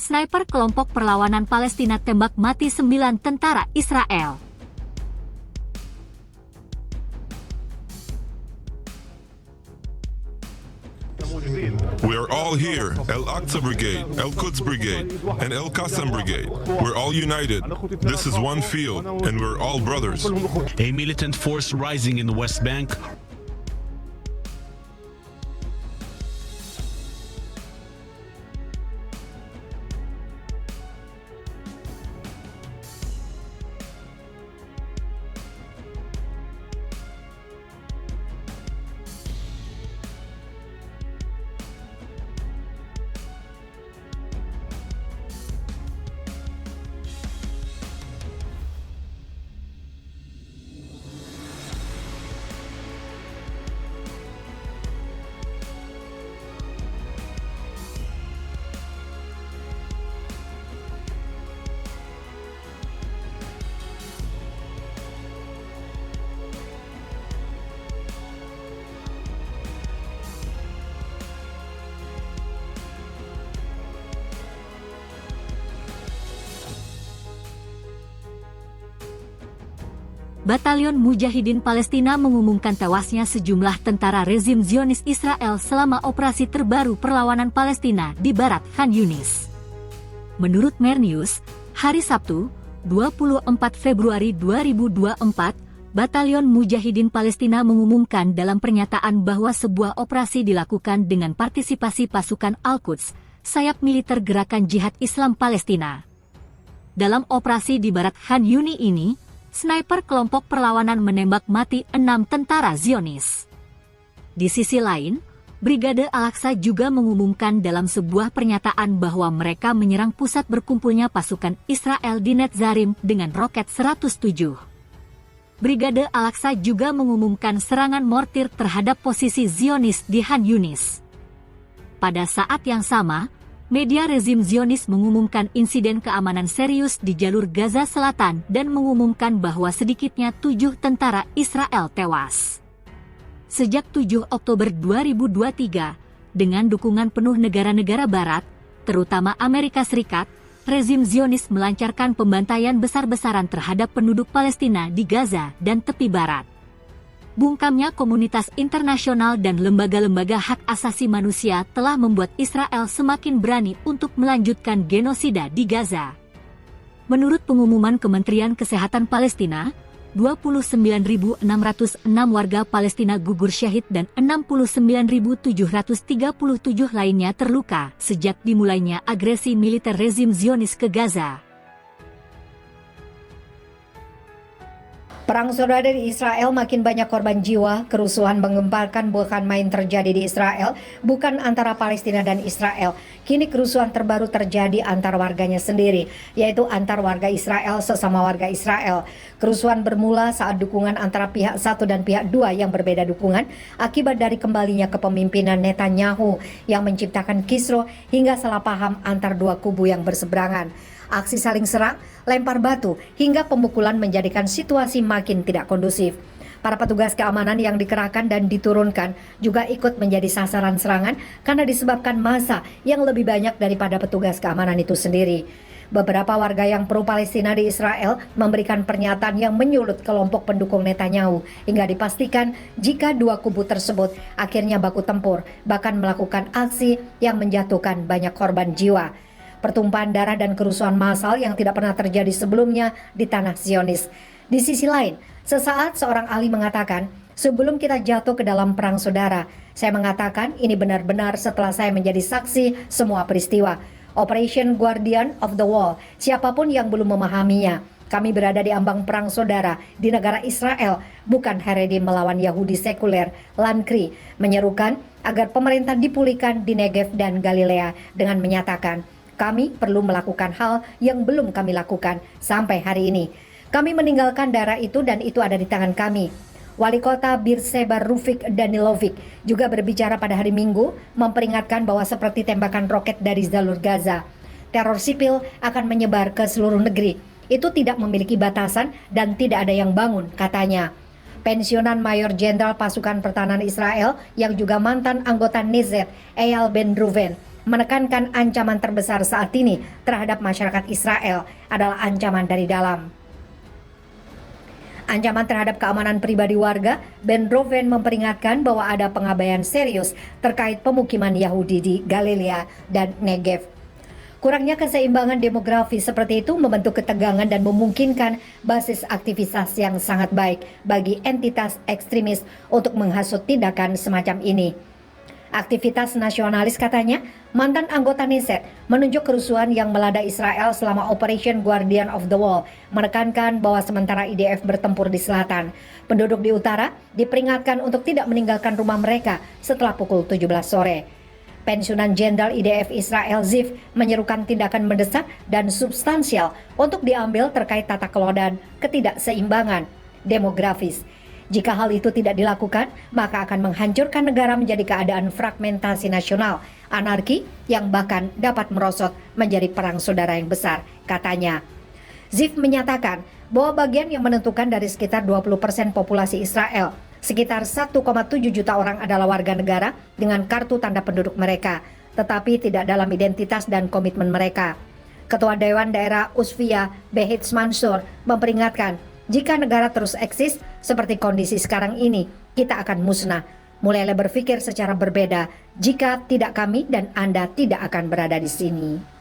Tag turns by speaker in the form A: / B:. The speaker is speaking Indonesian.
A: Sniper kelompok perlawanan Palestina tembak mati 9 tentara Israel.
B: We are all here, Al-Aqsa Brigade, Al-Quds Brigade, and Al-Qassam Brigade. We're all united. This is one field, and we're all brothers.
C: A militant force rising in the West Bank.
A: Batalion Mujahidin Palestina mengumumkan tewasnya sejumlah tentara rezim Zionis Israel selama operasi terbaru perlawanan Palestina di Barat Khan Yunis. Menurut Mer News, hari Sabtu, 24 Februari 2024, Batalion Mujahidin Palestina mengumumkan dalam pernyataan bahwa sebuah operasi dilakukan dengan partisipasi pasukan Al-Quds, sayap militer Gerakan Jihad Islam Palestina. Dalam operasi di Barat Khan Yunis ini, sniper kelompok perlawanan menembak mati 6 tentara Zionis. Di sisi lain, Brigade Al-Aqsa juga mengumumkan dalam sebuah pernyataan bahwa mereka menyerang pusat berkumpulnya pasukan Israel di Netzarim dengan roket 107. Brigade Al-Aqsa juga mengumumkan serangan mortir terhadap posisi Zionis di Khan Yunis. Pada saat yang sama, media rezim Zionis mengumumkan insiden keamanan serius di jalur Gaza Selatan dan mengumumkan bahwa sedikitnya 7 tentara Israel tewas. Sejak 7 Oktober 2023, dengan dukungan penuh negara-negara Barat, terutama Amerika Serikat, rezim Zionis melancarkan pembantaian besar-besaran terhadap penduduk Palestina di Gaza dan tepi Barat. Bungkamnya komunitas internasional dan lembaga-lembaga hak asasi manusia telah membuat Israel semakin berani untuk melanjutkan genosida di Gaza. Menurut pengumuman Kementerian Kesehatan Palestina, 29.606 warga Palestina gugur syahid dan 69.737 lainnya terluka sejak dimulainya agresi militer rezim Zionis ke Gaza.
D: Perang saudara di Israel makin banyak korban jiwa, kerusuhan menggemparkan bukan main terjadi di Israel, bukan antara Palestina dan Israel. Kini kerusuhan terbaru terjadi antar warganya sendiri, yaitu antar warga Israel sesama warga Israel. Kerusuhan bermula saat dukungan antara pihak satu dan pihak dua yang berbeda dukungan akibat dari kembalinya kepemimpinan Netanyahu yang menciptakan kisruh hingga salah paham antar dua kubu yang berseberangan. Aksi saling serang, lempar batu, hingga pemukulan menjadikan situasi makin tidak kondusif. Para petugas keamanan yang dikerahkan dan diturunkan juga ikut menjadi sasaran serangan karena disebabkan massa yang lebih banyak daripada petugas keamanan itu sendiri. Beberapa warga yang pro-Palestina di Israel memberikan pernyataan yang menyulut kelompok pendukung Netanyahu hingga dipastikan jika dua kubu tersebut akhirnya baku tempur, bahkan melakukan aksi yang menjatuhkan banyak korban jiwa. Pertumpahan darah dan kerusuhan massal yang tidak pernah terjadi sebelumnya di tanah Zionis. Di sisi lain, sesaat seorang ahli mengatakan, sebelum kita jatuh ke dalam perang saudara, saya mengatakan ini benar-benar setelah saya menjadi saksi semua peristiwa. Operation Guardian of the Wall, siapapun yang belum memahaminya, kami berada di ambang perang saudara di negara Israel, bukan Haredi melawan Yahudi sekuler, Lankri, menyerukan agar pemerintah dipulihkan di Negev dan Galilea dengan menyatakan, kami perlu melakukan hal yang belum kami lakukan sampai hari ini. Kami meninggalkan daerah itu dan itu ada di tangan kami. Wali kota Beersheba Rufik Danilovic juga berbicara pada hari Minggu memperingatkan bahwa seperti tembakan roket dari jalur Gaza, teror sipil akan menyebar ke seluruh negeri. Itu tidak memiliki batasan dan tidak ada yang bangun, katanya. Pensiunan Mayor Jenderal Pasukan Pertahanan Israel yang juga mantan anggota Knesset, Eyal Ben Ruven, menekankan ancaman terbesar saat ini terhadap masyarakat Israel adalah ancaman dari dalam. Ancaman terhadap keamanan pribadi warga, Ben Roven memperingatkan bahwa ada pengabaian serius terkait pemukiman Yahudi di Galilea dan Negev. Kurangnya keseimbangan demografi seperti itu membentuk ketegangan dan memungkinkan basis aktivitas yang sangat baik bagi entitas ekstremis untuk menghasut tindakan semacam ini. Aktivitas nasionalis katanya, mantan anggota Knesset menunjuk kerusuhan yang melanda Israel selama Operation Guardian of the Wall, menekankan bahwa sementara IDF bertempur di selatan, penduduk di utara diperingatkan untuk tidak meninggalkan rumah mereka setelah pukul 17 sore. Pensiunan Jenderal IDF Israel Ziv menyerukan tindakan mendesak dan substansial untuk diambil terkait tata kelola dan ketidakseimbangan demografis. Jika hal itu tidak dilakukan, maka akan menghancurkan negara menjadi keadaan fragmentasi nasional, anarki yang bahkan dapat merosot menjadi perang saudara yang besar, katanya. Ziv menyatakan bahwa bagian yang menentukan dari sekitar 20% populasi Israel, sekitar 1,7 juta orang adalah warga negara dengan kartu tanda penduduk mereka, tetapi tidak dalam identitas dan komitmen mereka. Ketua Dewan Daerah Usfia, Behitz Mansur, memperingatkan, jika negara terus eksis seperti kondisi sekarang ini, kita akan musnah. Mulailah berpikir secara berbeda, jika tidak kami dan Anda tidak akan berada di sini.